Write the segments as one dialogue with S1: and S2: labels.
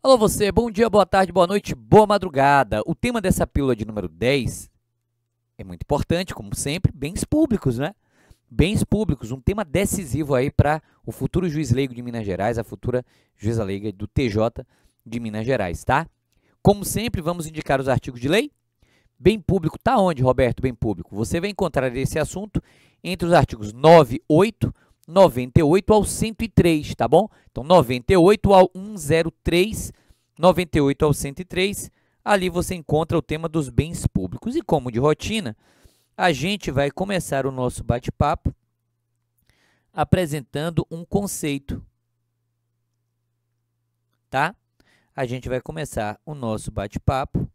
S1: Alô você, bom dia, boa tarde, boa noite, boa madrugada. O tema dessa pílula de número 10 é muito importante, como sempre, bens públicos, né? Bens públicos, um tema decisivo aí para o futuro juiz leigo de Minas Gerais, a futura juíza leiga do TJ de Minas Gerais, tá? Como sempre, vamos indicar os artigos de lei. Bem público, tá onde, Roberto, bem público? Você vai encontrar esse assunto entre os artigos 9, 8, 98 ao 103, tá bom? Então, 98 ao 103, 98 ao 103, ali você encontra o tema dos bens públicos. E como de rotina, a gente vai começar o nosso bate-papo apresentando um conceito, tá? A gente vai começar o nosso bate-papo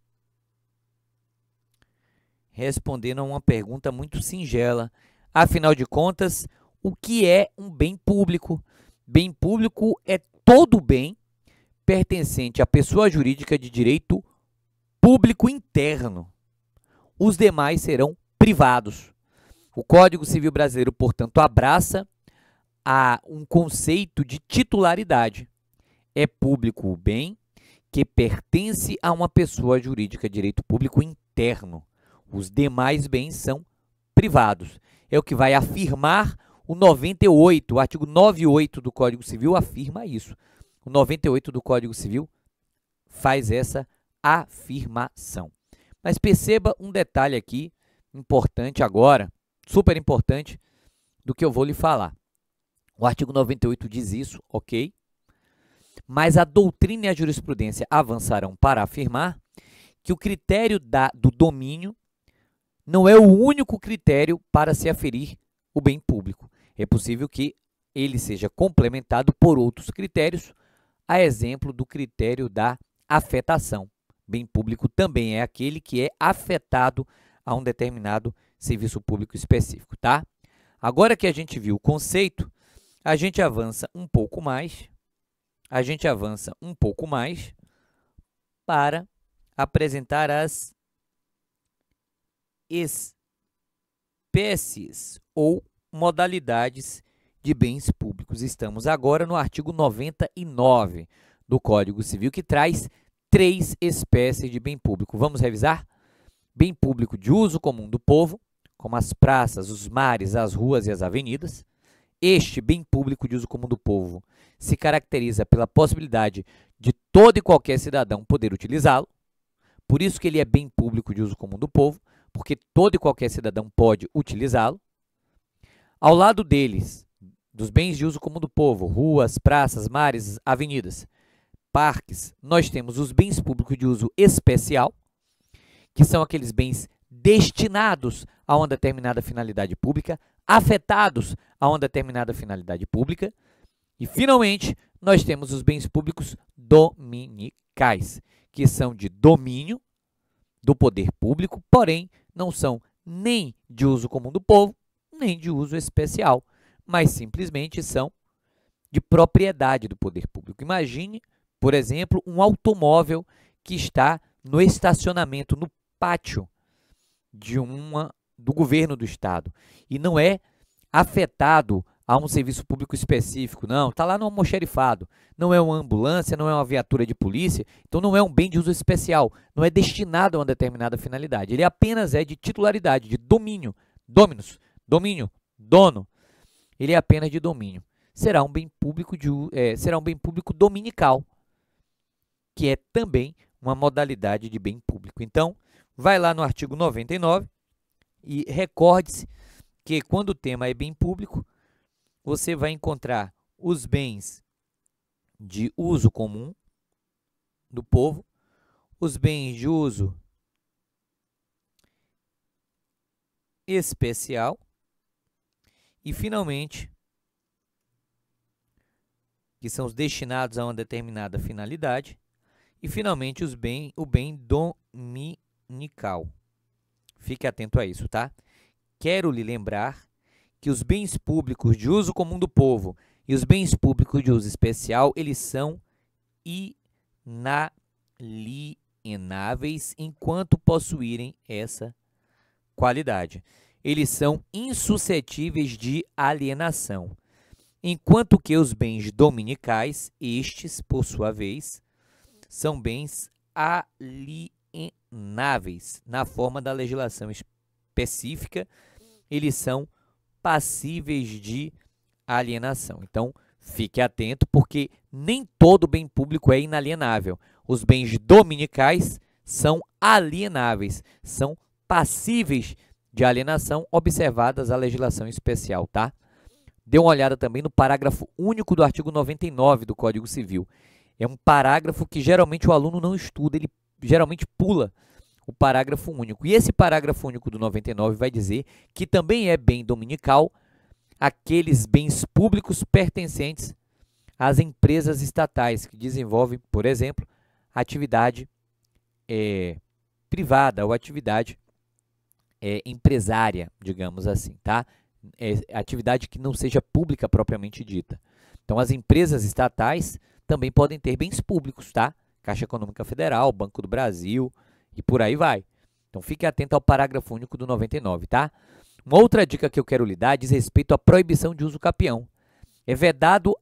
S1: respondendo a uma pergunta muito singela. Afinal de contas, o que é um bem público? Bem público é todo bem pertencente à pessoa jurídica de direito público interno. Os demais serão privados. O Código Civil Brasileiro, portanto, abraça um conceito de titularidade. É público o bem que pertence a uma pessoa jurídica de direito público interno. Os demais bens são privados. É o que vai afirmar o 98, o artigo 98 do Código Civil afirma isso. O 98 do Código Civil faz essa afirmação. Mas perceba um detalhe aqui, importante agora, super importante, do que eu vou lhe falar. O artigo 98 diz isso, ok? Mas a doutrina e a jurisprudência avançarão para afirmar que o critério do domínio não é o único critério para se aferir o bem público. É possível que ele seja complementado por outros critérios, a exemplo do critério da afetação. Bem público também é aquele que é afetado a um determinado serviço público específico, tá? Agora que a gente viu o conceito, a gente avança um pouco mais, para apresentar as espécies ou modalidades de bens públicos. Estamos agora no artigo 99 do Código Civil, que traz 3 espécies de bem público. Vamos revisar? Bem público de uso comum do povo, como as praças, os mares, as ruas e as avenidas. Este bem público de uso comum do povo se caracteriza pela possibilidade de todo e qualquer cidadão poder utilizá-lo. Por isso que ele é bem público de uso comum do povo, porque todo e qualquer cidadão pode utilizá-lo. Ao lado deles, dos bens de uso comum do povo, ruas, praças, mares, avenidas, parques, nós temos os bens públicos de uso especial, que são aqueles bens destinados a uma determinada finalidade pública, afetados a uma determinada finalidade pública. E, finalmente, nós temos os bens públicos dominicais, que são de domínio do poder público, porém, não são nem de uso comum do povo, nem de uso especial, mas simplesmente são de propriedade do poder público. Imagine, por exemplo, um automóvel que está no estacionamento, no pátio do governo do estado e não é afetado a um serviço público específico, não, está lá no almoxarifado, não é uma ambulância, não é uma viatura de polícia, então não é um bem de uso especial, não é destinado a uma determinada finalidade, ele apenas é de titularidade, de domínio, dominus, domínio, dono, ele é apenas de domínio. Será um bem público dominical, que é também uma modalidade de bem público. Então, vai lá no artigo 99 e recorde-se que quando o tema é bem público, você vai encontrar os bens de uso comum do povo, os bens de uso especial e, finalmente, que são os destinados a uma determinada finalidade, e, finalmente, o bem dominical. Fique atento a isso, tá? Quero lhe lembrar que os bens públicos de uso comum do povo e os bens públicos de uso especial, eles são inalienáveis enquanto possuírem essa qualidade. eles são insuscetíveis de alienação, enquanto que os bens dominicais, estes, por sua vez, são bens alienáveis. Na forma da legislação específica, eles são passíveis de alienação. Então, fique atento, porque nem todo bem público é inalienável. Os bens dominicais são alienáveis, são passíveis de alienação, observadas a legislação especial, tá? Dê uma olhada também no parágrafo único do artigo 99 do Código Civil. É um parágrafo que geralmente o aluno não estuda, ele geralmente pula o parágrafo único. E esse parágrafo único do 99 vai dizer que também é bem dominical aqueles bens públicos pertencentes às empresas estatais que desenvolvem, por exemplo, atividade privada ou atividade empresária, digamos assim, tá? Atividade que não seja pública propriamente dita. Então, as empresas estatais também podem ter bens públicos, tá? Caixa Econômica Federal, Banco do Brasil e por aí vai. Então, fique atento ao parágrafo único do 99, tá? Uma outra dica que eu quero lhe dar diz respeito à proibição de uso capião. É vedada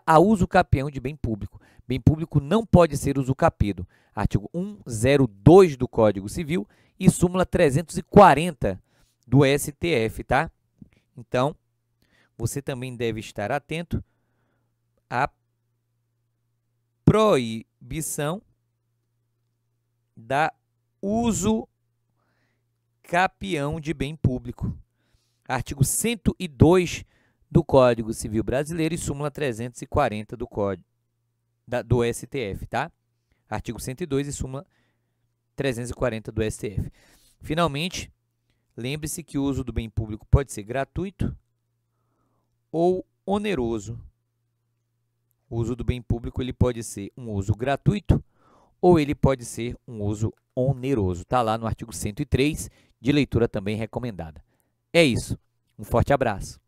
S1: a uso capião de bem público. Bem público não pode ser usucapido. Artigo 102 do Código Civil e súmula 340 do STF, tá? Então, você também deve estar atento à proibição da uso capião de bem público. Artigo 102 do Código Civil Brasileiro e súmula 340 do do STF, tá? Artigo 102 e súmula 340 do STF. Finalmente, lembre-se que o uso do bem público pode ser gratuito ou oneroso. O uso do bem público ele pode ser um uso gratuito ou ele pode ser um uso oneroso. Está lá no artigo 103, de leitura também recomendada. É isso. Um forte abraço.